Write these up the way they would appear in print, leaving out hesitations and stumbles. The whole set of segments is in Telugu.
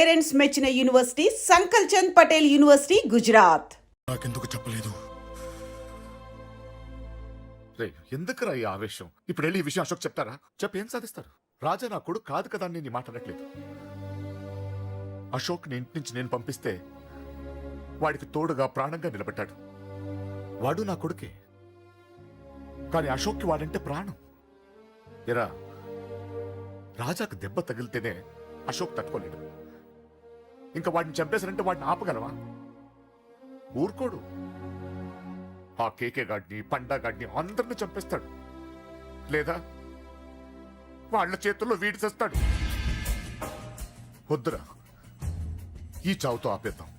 పేరెంట్స్ మెచ్చిన యూనివర్సిటీ సంకల్ చంద్ పటేల్ యూనివర్సిటీ గుజరాత్. నాకెందుకు చెప్పలేదు? ఎందుకురా ఈ ఆవేశం? ఇప్పుడు వెళ్ళి ఈ విషయం అశోక్ చెప్తారా? చెప్పి ఏం సాధిస్తారు? రాజా నా కొడుకు కాదు కదా అని నేను మాట్లాడట్లేదు. అశోక్ ని ఇంటి నుంచి నేను పంపిస్తే వాడికి తోడుగా ప్రాణంగా నిలబెట్టాడు. వాడు నా కొడుకే, కానీ అశోక్కి వాడంటే ప్రాణం. ఎరా, రాజాకు దెబ్బ తగిలితేనే అశోక్ తట్టుకోలేడు. ఇంకా వాడిని చంపేశారంటే వాడిని ఆపగలవా? ఊరుకోడు. ఆ కేకే గాడిని, పండా గాడిని అందరిని చంపేస్తాడు, లేదా వాళ్ళ చేతుల్లో వీడి చేస్తాడు. వద్దురా, ఈ చావుతో ఆపేద్దాం.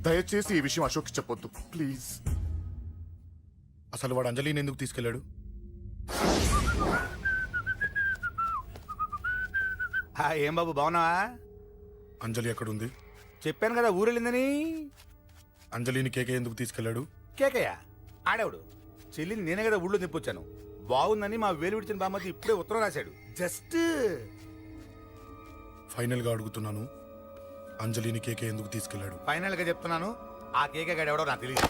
దయచేసి ఈ విషయం అశోక్ చెప్పొద్దు ప్లీజ్. అసలు వాడు అంజలిని ఎందుకు తీసుకెళ్లాడు? ఏం బాబు బాగున్నావా? అంజలి ఎక్కడుంది? చెప్పాను కదా ఊరెళ్ళిందని. అంజలిని కేకే ఎందుకు తీసుకెళ్లాడు? కేకయ్య ఆడేవాడు. చెల్లిని నేనే కదా ఊళ్ళో నిప్పొచ్చాను. బాగుందని మా వేలు విడిచిన బామ్మకి ఇప్పుడే ఉత్తరం రాశాడు. జస్ట్ ఫైనల్ గా అడుగుతున్నాను, అంజలిని కేకే ఎందుకు తీసుకెళ్లాడు? ఫైనల్ గా చెప్తున్నాను, ఆ కేకే గాడు ఎవడో నాకు తెలియదు.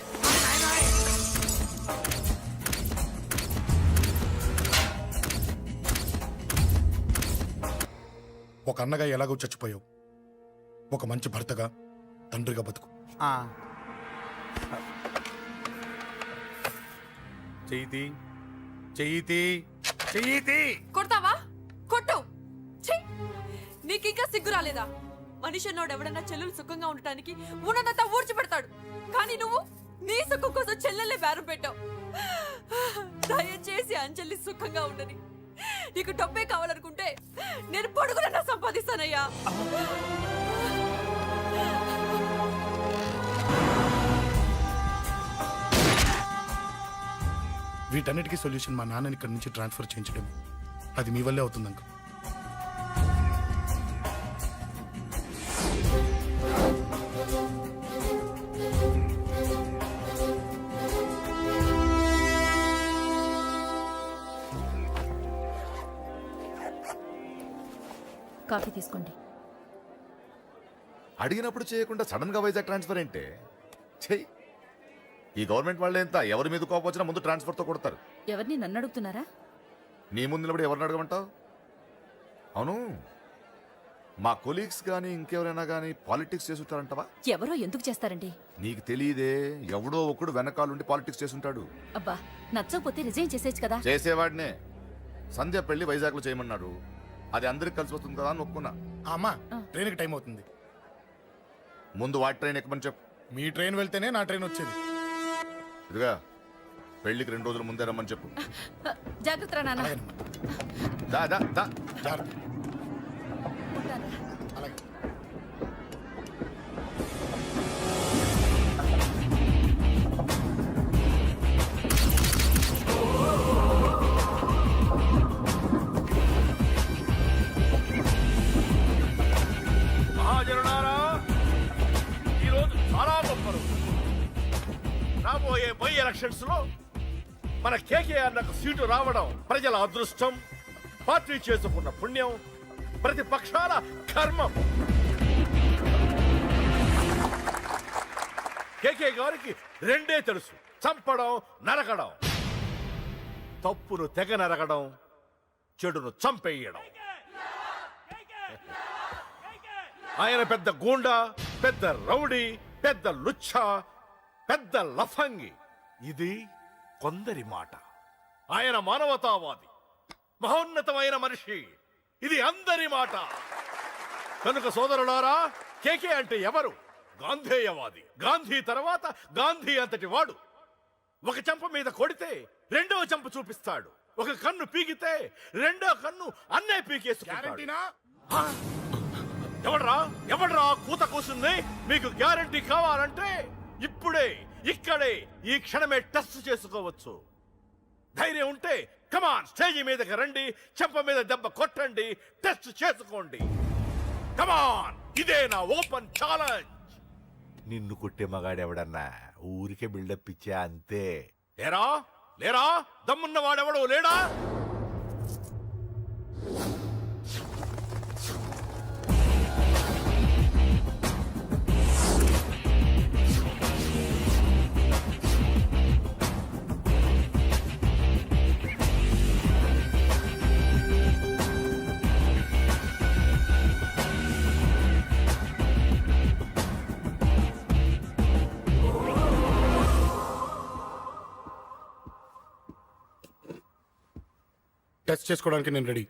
ఒక అన్నగా ఎలాగో చచ్చిపోయావు, ఒక మంచి భర్తగా, తండ్రిగా బతుకు. చెయ్యితి కొడతావా? కొట్టు. నీకింకా సిగ్గు రాలేదా? మనిషి అన్నోడు ఎవడన్నా చెల్లెలు సుఖంగా ఉండటానికి ఉన్నదంతా ఊడ్చి పెడతాడు, కానీ నువ్వు నీ సుఖం కోసం చెల్లెల్లే బేరం పెట్టావు. దయచేసి అంజలి సుఖంగా ఉండని. నీకు డబ్బే కావాలనుకుంటే నేను పొడుగునన్నా సంపాదిస్తానయ్యా. వీటన్నిటికీ సొల్యూషన్ మా నాన్నని ఇక్కడి నుంచి ట్రాన్స్ఫర్ చేయించడం. అది మీ వల్లే అవుతుంది అంకుల్. కాఫీ తీసుకోండి. అడిగినప్పుడు చేయకుండా సడన్ గా వైజాగ్ ట్రాన్స్ఫర్ ఏంటే? చెయ్యి. ఈ గవర్నమెంట్ వాళ్ళే ఎంత, ఎవరి మీద కోపం వచ్చినా ముందు ట్రాన్స్ఫర్ తో కొడతారు. ఎవరిని నన్ను అడుగుతున్నారా? నీ ముందు నిలబడి ఎవరిని అడగమంటావు? అవును, మా కొలీగ్స్ గానీ ఇంకెవరైనా గానీ పాలిటిక్స్ చేసుంటారంటవా? ఎవరో ఎందుకు చేస్తారండి? నీకు తెలియదే, ఎవడో ఒకడు వెనకాలండి పాలిటిక్స్ చేసుంటాడు. అబ్బా, నచ్చకపోతే రిజైన్ చేసేయచ్చు కదా. చేసేవాడినే. సంధ్య పెళ్లి వైజాగ్ లో చేయమన్నాడు, అది అందరికి కలిసి వస్తుంది కదా అని ఒప్పుకున్నా. అమ్మా, ట్రైన్కి టైం అవుతుంది. ముందు వాటి ట్రైన్ ఎక్కమని చెప్పు. మీ ట్రైన్ వెళ్తేనే నా ట్రైన్ వచ్చేది. ఇదిగా పెళ్లికి 2 రోజుల ముందే రమ్మని చెప్పు. జాగ్రత్త రా నాన్న. దా దా దా. జాగ్రత్త. ఉంటాను. అలాగే. మహాజనులారా, ఈరోజు చాలా గొప్ప రోజు. రాబోయే బై ఎలక్షన్స్ లో మన కేకేఆర్ నాకు సీటు రావడం ప్రజల అదృష్టం, పార్టీ చేసుకున్న పుణ్యం, ప్రతిపక్షాల కర్మం. కేకే గారికి రెండే తెలుసు: చంపడం, నరకడం. తప్పును తెగ నరకడం, చెడును చంపేయడం. ఆయన పెద్ద గూండా, పెద్ద రౌడీ, పెద్ద లుచ్చా, పెద్ద లఫంగి. ఇది కొందరి మాట. ఆయన మానవతావాది, మహోన్నతమైన మనిషి. ఇది అందరి మాట. కనుక సోదరులారా, కేకే అంటే ఎవరు? గాంధేయవాది. గాంధీ తర్వాత గాంధీ అంతటి వాడు. ఒక చెంప మీద కొడితే రెండవ చెంప చూపిస్తాడు. ఒక కన్ను పీకితే రెండో కన్ను అన్నే పీకేసుకుంటాడు. ఎవడ్రా కూత కూసింది? మీకు గ్యారంటీ కావాలంటే ఇప్పుడే, ఇక్కడే, ఈ క్షణమే టెస్ట్ చేసుకోవచ్చు. ధైర్యం ఉంటే కమాన్, స్టేజీ మీదకి రండి, చెంప మీద దెబ్బ కొట్టండి, టెస్ట్ చేసుకోండి. కమాన్, ఇదే నా ఓపెన్ ఛాలెంజ్. నిన్ను కొట్టే మగాడెవడన్నా ఊరికే బిల్డప్ ఇచ్చా అంతే. లేరా దమ్మున్న వాడెవడు లేడా? టెస్ట్ చేసుకోవడానికి నేను రెడీ.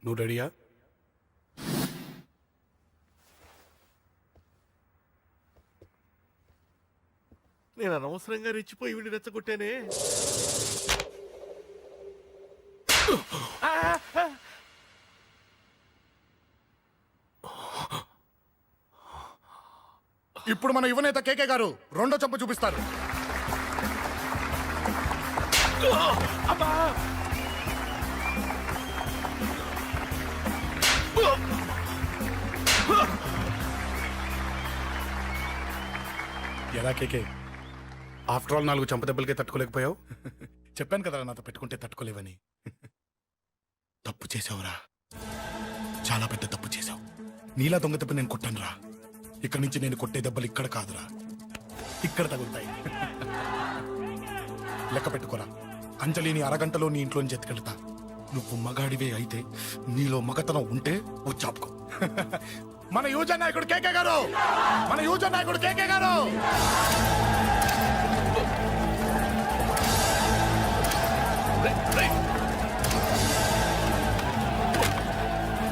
నువ్వు రెడీయా? నేను అనవసరంగా రెచ్చిపోయి వీడిని రెచ్చగొట్టానే. ఇప్పుడు మన యువనేత కేకే గారు రెండో చెంప చూపిస్తారు. ఎలా కేకే, ఆఫ్టర్ ఆల్ 4 చెంప దెబ్బలకే తట్టుకోలేకపోయావు? చెప్పాను కదా నాతో పెట్టుకుంటే తట్టుకోలేవని. తప్పు చేసావురా, చాలా పెద్ద తప్పు చేసావు. నీలా దొంగ దెబ్బ నేను కొట్టానురా. ఇక్కడి నుంచి నేను కొట్టే దెబ్బలు ఇక్కడ కాదురా, ఇక్కడ తగులుతాయి. లెక్క పెట్టుకోరా, అంజలిని అరగంటలో నీ ఇంట్లోంచి ఎత్తుకెళ్తా. నువ్వు మగాడివే అయితే, నీలో మగతనం ఉంటే వచ్చాపుకో. మన యువజన నాయకుడు కేకే గారు, మన యువజన నాయకుడు కేకే గారు.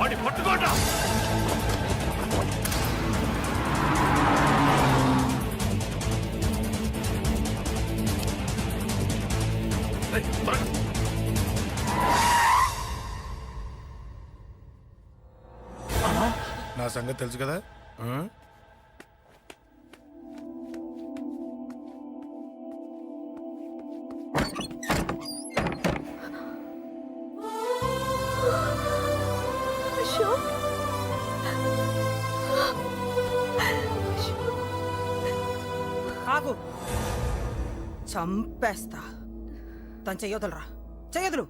వాడి పట్టుకోట. నా సంగతి తెలుసు కదా. ఆగు, చంపేస్తా. తను చెయ్యొదలరా, చెయ్యదులు.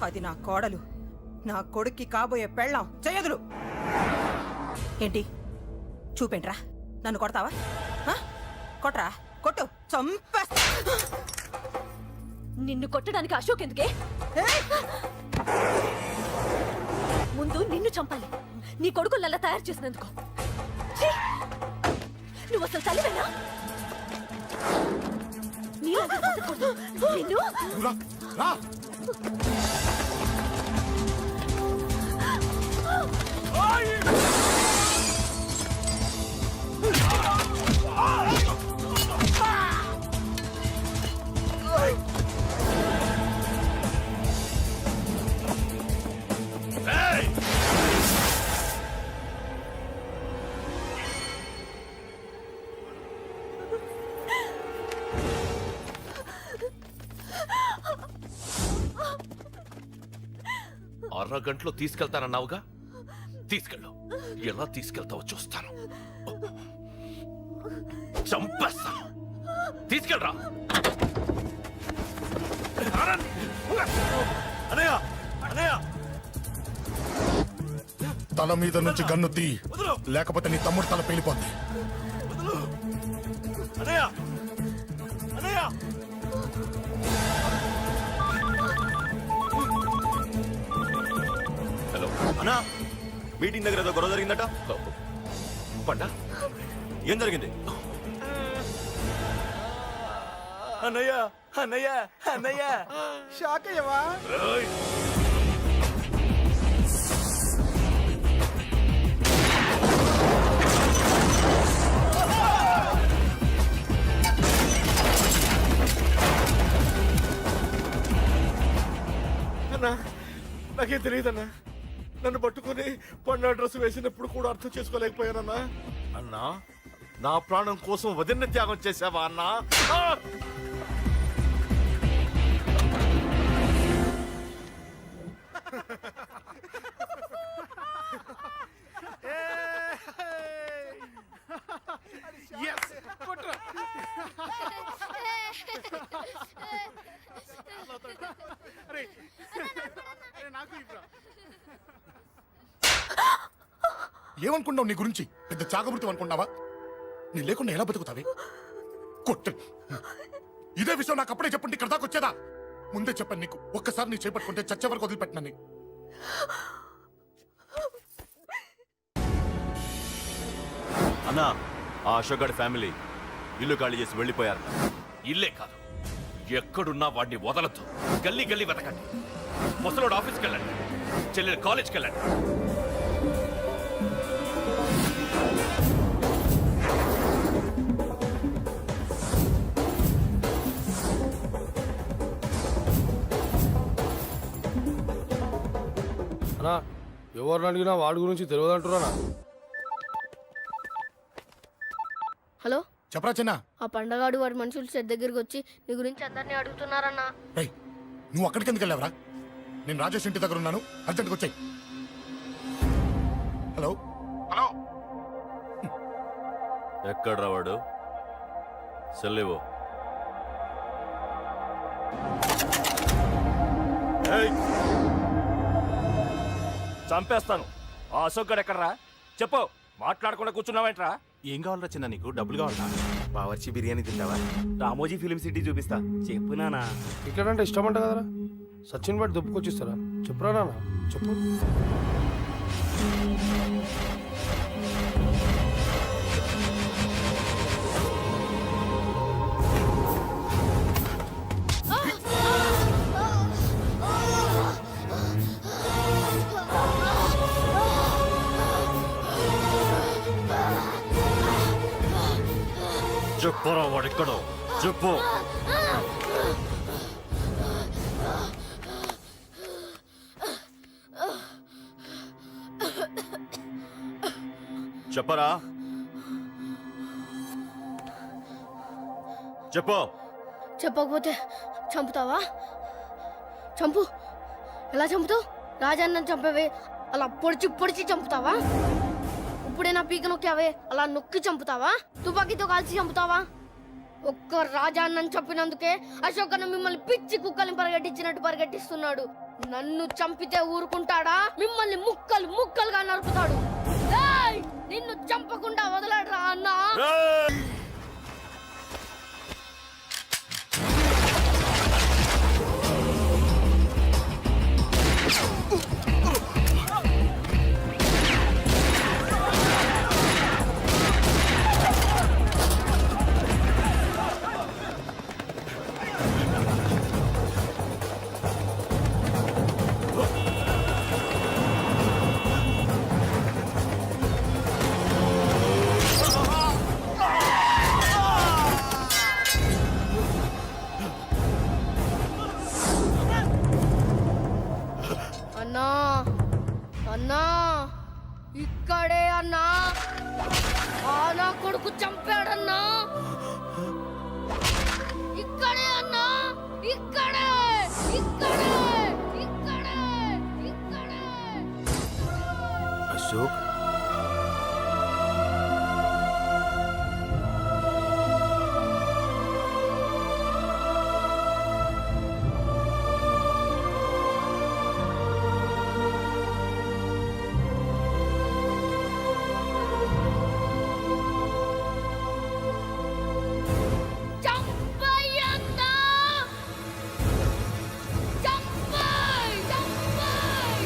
అది నా కోడలు, నా కొడుక్కి కాబోయే పెళ్ళాం. చెయ్యదులు. ఏంటి చూపేంట్రా? నన్ను కొడతావా? ఆ? కొట్రా, కొట్టు, చంపేస్తా. నిన్ను కొట్టడానికి అశోక్ ఎందుకే? ముందు నిన్ను చంపాలి, నీ కొడుకులల్లా తయారు చేసినందుకు. ఛీ! నువ్వు అసలు తల్లివేనా? నీలాగా బతకూడదు. నిన్ను రా, రా. అరగంటలో తీసుకెళ్తానన్నావుగా, తీసుకెళ్ళు. ఎలా తీసుకెళ్తావో చూస్తాను. చంపేస్తాను. తీసుకెళ్ళరా. అనయ్య, అనయ్య, తల మీద నుంచి గన్ను తీ, లేకపోతే నీ తమ్ముడు తల పేలిపోద్ది. అనయ్య, అనయ్య. హలో అన్నా, మీటింగ్ దగ్గర ఏదో గొడవ జరిగిందట. పండా, ఏం జరిగింది? అన్నయ్య, అన్నయ్య, అన్నయ్య. షాక్ అయ్యవా? ఏయ్! అన్నా, నాకేం తెలియదన్నా. నన్ను పట్టుకుని పండు డ్రెస్ వేసినప్పుడు కూడా అర్థం చేసుకోలేకపోయానన్నా. అన్నా, నా ప్రాణం కోసం వదిన త్యాగం చేసావా అన్నా? ఆ! ఏమనుకున్నావు నీ గురించి? పెద్ద చాగమృతం అనుకున్నావా? నీ లేకుండా ఎలా బతుకుతావే? కొట్టు. ఇదే విషయం నాకు అప్పుడే చెప్పండి, ఇక్కడ దాకా వచ్చేదా? ముందే చెప్పాను నీకు, ఒక్కసారి నీ చేపట్టుకుంటే చచ్చే వరకు వదిలిపెట్టినా. అన్నా, ఆ అశోక్ గడ్ ఫ్యామిలీ ఇల్లు ఖాళీ చేసి వెళ్ళిపోయారు. ఇల్లే కాదు, ఎక్కడున్నా వాడిని వదలద్దు. గల్లీ గల్లీ వెతకండి. ముసలోడు ఆఫీస్కి వెళ్ళండి, చెల్లెలు కాలేజ్కి వెళ్ళండి. అన్నా ఎవరిని అడిగినా వాడి గురించి తెలియదు అంటున్నా. హలో, చెప్పరా చిన్న. ఆ పండగాడు వాడి మనుషులు సెట్ దగ్గరికి వచ్చి నీ గురించి అందరినీ అడుగుతున్నారన్నా. ఏయ్, నువ్వు అక్కడికి ఎందుకు వెళ్ళావరా? నేను రాజేష్ ఇంటి దగ్గర ఉన్నాను, అర్జెంట్గా వచ్చాయి. Hello hello. ఎక్కడ్రా వాడు? సెల్లివో. చంపేస్తాను. ఆ అశోక్ గడు ఎక్కడ్రా? చెప్పు. మాట్లాడకుండా కూర్చున్నావేంట్రా? ఏం కావాలరా చిన్న? నీకు డబ్బులు కావాలా? బావర్చి బిర్యానీ తింటావా? రామోజీ ఫిలిం సిటీ చూపిస్తా. చెప్పు నానా. క్రికెట్ అంటే ఇష్టం అంట కదరా, సచిన్ బట్టి దుప్పుకొచ్చిస్తారా? చెప్పురా నాన్న, చెప్పు. చెప్పురా వాడెక్కడో చెప్పు. చెప్పరా, చెప్పు. చెప్పకపోతే చంపుతావా? చంపు. ఎలా చంపుతావు? రాజాన్న చంపేవే అలా పొడిచి పొడిచి చంపుతావా? ఇప్పుడైనా పీక నొక్కావే అలా నొక్కి చంపుతావా? తుపాకీతో కాల్చి చంపుతావా? ఒక్క రాజాన్నని చంపినందుకే అశోక్ అన్న మిమ్మల్ని పిచ్చి కుక్కల్ని పరిగెట్టించినట్టు పరిగెట్టిస్తున్నాడు. నన్ను చంపితే ఊరుకుంటాడా? మిమ్మల్ని ముక్కలు ముక్కలుగా నరుకుతాడు. ఏయ్! నిన్ను చంపకుండా వదలడరా అన్నా. అన్నా, అన్నా, ఇక్కడే అన్నా. ఆ నా కొడుకు చంపాడన్నా. ఇక్కడే అన్నా, ఇక్కడే, ఇక్కడే, ఇక్కడే, ఇక్కడే. అశోక్, చంపయ్యన్నా. చంపయ్, చంపయ్,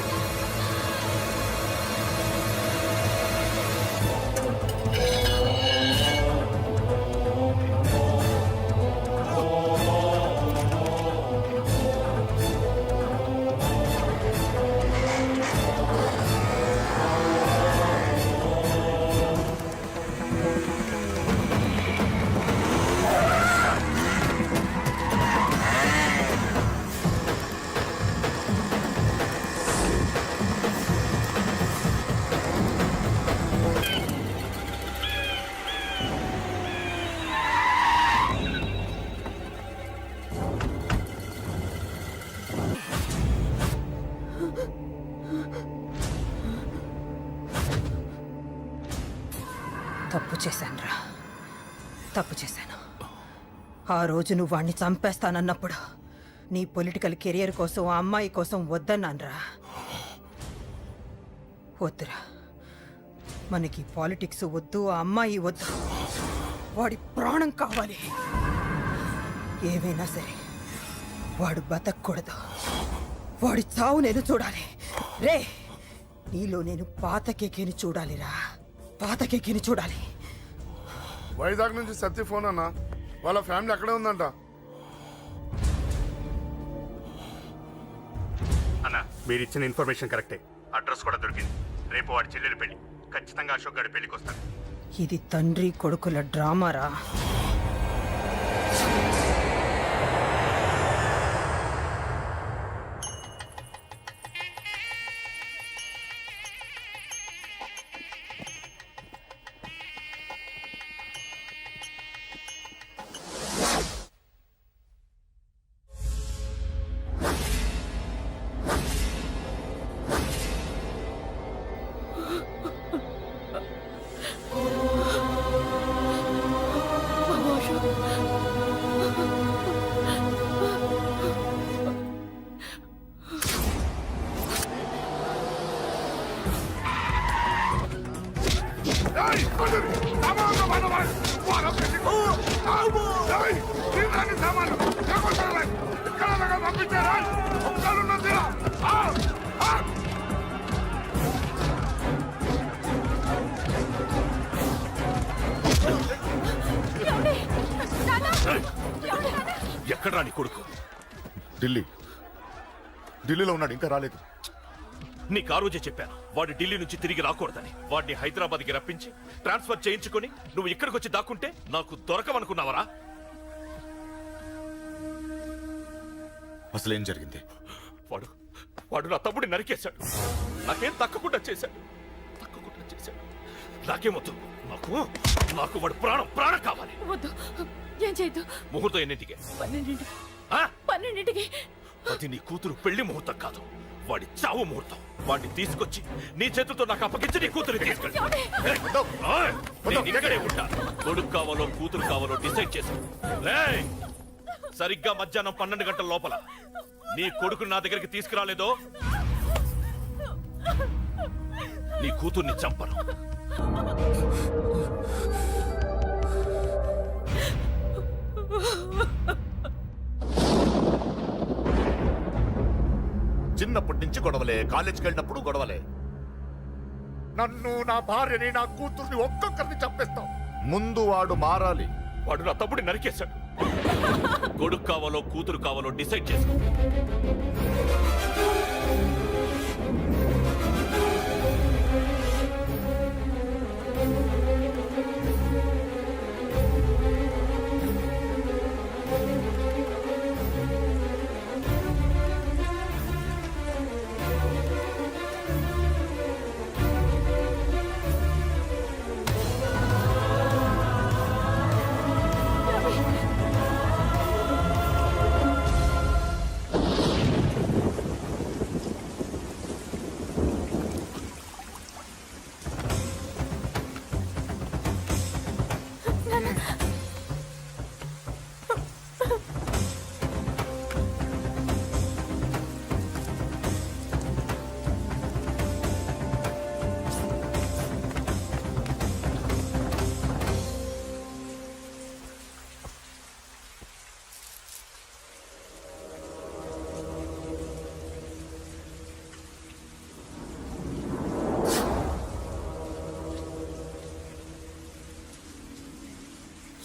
తప్పు చేశానురా, తప్పు చేశాను. ఆ రోజు నువ్వు వాణ్ణి చంపేస్తానన్నప్పుడు నీ పొలిటికల్ కెరియర్ కోసం ఆ అమ్మాయి కోసం వద్దన్నానురా. వద్దురా, మనకి పాలిటిక్స్ వద్దు, ఆ అమ్మాయి వద్దు. వాడి ప్రాణం కావాలి. ఏమైనా సరే వాడు బతకూడదు. వాడి చావు నేను చూడాలి. రే, నీలో నేను పాతకేకేని చూడాలిరా, పాతకేకేని చూడాలి. వైజాగ్ నుంచి సత్య ఫోన్ అన్న, వాళ్ళ ఫ్యామిలీ అక్కడే ఉందంట. మీరిచ్చిన ఇన్ఫర్మేషన్ కరెక్టే. అడ్రస్ కూడా దొరికింది. రేపు వాడి చెల్లెలు పెళ్లి. ఖచ్చితంగా అశోక్ గారి పెళ్లికి వస్తాడు. ఇది తండ్రి కొడుకుల డ్రామారా? ఎక్కడ్రా నీ కొడుకు? ఢిల్లీలో ఉన్నాడు, ఇంకా రాలేదు. నీకు ఆ రోజే చెప్పాను వాడు ఢిల్లీ నుంచి తిరిగి రాకూడదని. వాడిని హైదరాబాద్కి రప్పించి ట్రాన్స్ఫర్ చేయించుకొని నువ్వు ఇక్కడికి వచ్చి దాక్కుంటే నాకు దొరకమనుకున్నావరా? అసలేం జరిగింది? వాడు నా తమ్ముడిని నరికేశాడు. నాకేం తక్కకుండా చేశాడు. నాకేమొద్దు. నాకు వాడు ప్రాణం కావాలి. వద్దు, ఏం చేయొద్దు. ముహూర్తం ఎన్నింటికి? 12ంటికి. అది నీ కూతురు పెళ్లి ముహూర్తం కాదు, వాడి చావు ముహూర్తం. వాడిని తీసుకొచ్చి నీ చేతులతో నాకు అప్పగించి నీ కూతురు తీసుకెళ్ళి ఇక్కడే ఉంటా. కొడుకు కావాలో కూతురు కావాలో డిసైడ్ చేశాను. సరిగ్గా మధ్యాహ్నం 12 గంటల లోపల నీ కొడుకుని నా దగ్గరికి తీసుకురాలేదో నీ కూతుర్ని చంపను. చిన్నప్పటి నుంచి గొడవలే, కాలేజీకి వెళ్ళినప్పుడు గొడవలే. నన్ను, నా భార్యని, నా కూతుర్ని ఒక్కొక్కరిని చంపేస్తాం. ముందు వాడు మారాలి. వాడు నా తమ్ముడిని నరికేశాడు. కొడుకు కావాలో కూతురు కావాలో డిసైడ్ చేసుకో.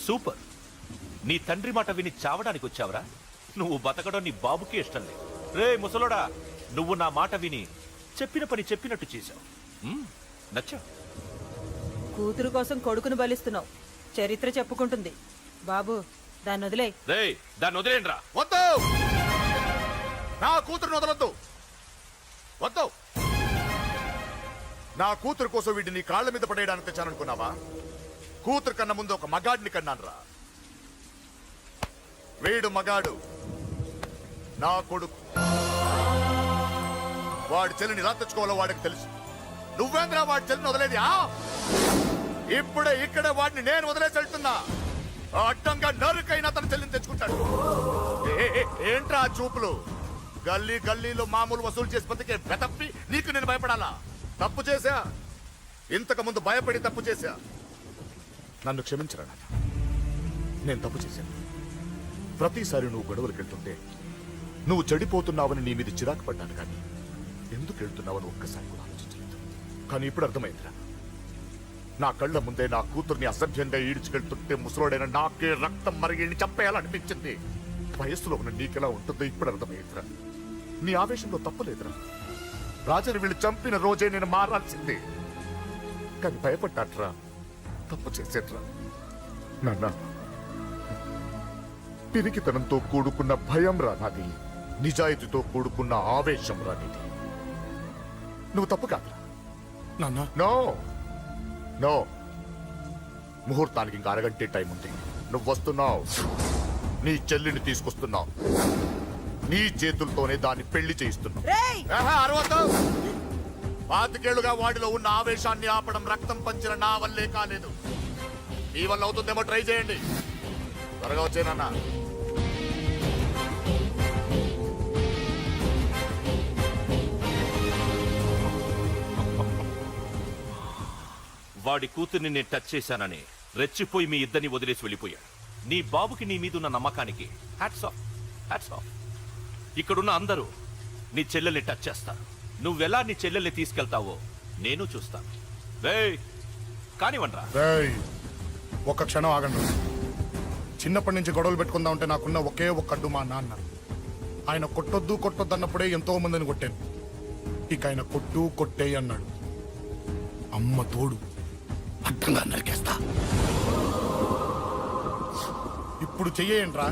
సూపర్. నీ తండ్రి మాట విని చావడానికి వచ్చావరా? నువ్వు బతకడం నీ బాబుకి ఇష్టం లేదు. రే ముసలోడా, నువ్వు నా మాట విని చెప్పిన పని చెప్పినట్టు చేశావు. నచ్చా? కూతురు కోసం కొడుకును బలిస్తున్నావు. చరిత్ర చెప్పుకుంటుంది. బాబు, దాన్ని వదిలే. రే దాన్ని వదిలేండ్రా. వద్దు, నా కూతురుని వదలొద్దు. వద్దు, నా కూతురు కోసం వీడిని నీ కాళ్ళ మీద పడేయడానికి తెచ్చాననుకున్నావా? కూతురు కన్నా ముందు ఒక మగాడిని కన్నాను రా. వీడు మగాడు, నా కొడుకు. వాడి చెల్లిని ఎలా తెచ్చుకోవాలో వాడికి తెలుసు. నువ్వేంద్రా వాడి చెల్లిని వదిలేది? ఇప్పుడే ఇక్కడే వాడిని నేను వదిలేసి వెళ్తున్నా. అడ్డంగా నరుకైనా తన చెల్లిని తెచ్చుకుంటాడు. ఏంట్రా ఆ చూపులు? గల్లీ గల్లీలో మామూలు వసూలు చేసి బతికే బెతప్పి నీకు నేను భయపడాలా? తప్పు చేశా, ఇంతకు ముందు భయపడి తప్పు చేశా. నన్ను క్షమించరా నాన్న, నేను తప్పు చేశాను. ప్రతిసారి నువ్వు గొడవలకు వెళ్తుంటే నువ్వు చెడిపోతున్నావని నీ మీద చిరాకు పడ్డాను, కానీ ఎందుకు వెళ్తున్నావని ఒక్కసారి కూడా ఆలోచించలేదు. కానీ ఇప్పుడు అర్థమైందిరా, నా కళ్ళ ముందే నా కూతుర్ని అసభ్యంగా ఈడ్చుకెళ్తుంటే ముసలోడైన నాకే రక్తం మరిగిని చంపేయాలనిపించింది. వయస్సులో ఉన్న నీకెలా ఉంటుందో ఇప్పుడు అర్థమైందిరా. నీ ఆవేశంలో తప్పలేదురా. రాజని వీళ్ళు చంపిన రోజే నేను మారాల్సిందే. కానీ భయపడ్డాట్రా, తప్పు చేసేట్రా. నాన్న, పిరికితనంతో కూడుకున్న భయం రా నాది, నిజాయితీతో కూడుకున్న ఆవేశం రా నీది. నువ్వు తప్పు కాదురా. నాన్న నో నో, ముహూర్తానికి ఇంకా అరగంటే టైం ఉంది. నువ్వు వస్తున్నావు, నీ చెల్లిని తీసుకొస్తున్నావు, నీ చేతులతోనే దాన్ని పెళ్లి చేయిస్తున్నావు. ఆహా, అరవద్దు. 25 ఏళ్లుగా వాడిలో ఉన్న ఆవేశాన్ని ఆపడం రక్తం పంచిన నా వల్లే కాలేదు. మీ వల్ల అవుతుందేమో ట్రై చేయండి. త్వరగా వచ్చేనన్నా. వాడి కూతుర్ని నేను టచ్ చేశానని రెచ్చిపోయి మీ ఇద్దరిని వదిలేసి వెళ్ళిపోయాడు. నీ బాబుకి నీ మీదున్న నమ్మకానికి హ్యాట్స్ ఆఫ్, హ్యాట్స్ ఆఫ్. ఇక్కడున్న అందరూ నీ చెల్లెల్ని టచ్ చేస్తారు. నువ్వెలా నీ చెల్లెల్ని తీసుకెళ్తావో నేను చూస్తాను. కానివ్వండ్రా. రేయ్, ఒక్క క్షణం ఆగండి. చిన్నప్పటి నుంచి గొడవలు పెట్టుకుందాం అంటే నాకున్న ఒకే ఒక్క అడ్డు మా నాన్న. ఆయన కొట్టొద్దు కొట్టొద్దు అన్నప్పుడే ఎంతో మందిని కొట్టాను. ఇక ఆయన కొట్టు కొట్టే అన్నాడు. అమ్మ తోడు అడ్డంగా నరికేస్తా. ఇప్పుడు చెయ్యేయండ్రా.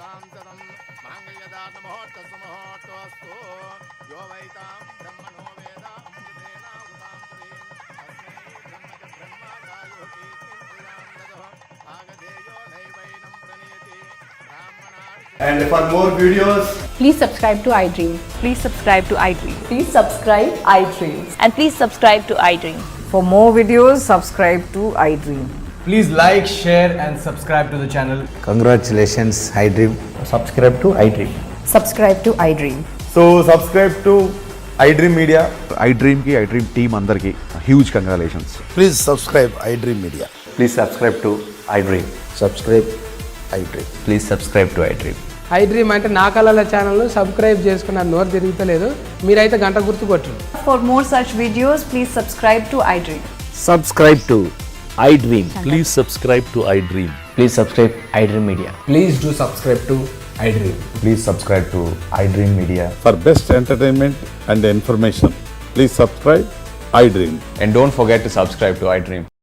శుభాం శతం మాంగళ్యదాన ముహూర్తస్సు ముహూర్తోస్తు యో వైతాం బ్రహ్మణో వేద అమృతేనావృతాం పురీం తస్మై బ్రహ్మచ బ్రహ్మగాయోపి ఆగదేయో నైవైనం ప్రణయతి బ్రాహ్మణార్చ. And for more videos, Please subscribe to iDream. Please subscribe to iDream. Please subscribe iDream. And please subscribe to iDream. For more videos, subscribe to iDream. please like, share, and subscribe to the channel. Congratulations I dream. Subscribe to iDream. Subscribe to iDream. So subscribe to iDream Media. iDream కి iDream టీమ్ అందరికి huge congratulations. Please subscribe I dream media. Please subscribe to iDream. Subscribe I dream. Please subscribe to iDream. iDream అంటే నా కళల ఛానల్ సబ్స్క్రైబ్ చేసుకున్న నోరు తిరుగుతలేదు. మీరైతే గంట గుర్తు కొట్టండి. For more such videos, please subscribe to iDream. Subscribe to iDream. Please subscribe to iDream. Please subscribe iDream Media. Please do subscribe to iDream. Please subscribe to iDream media. For best entertainment and information, please subscribe iDream. And don't forget to subscribe to iDream.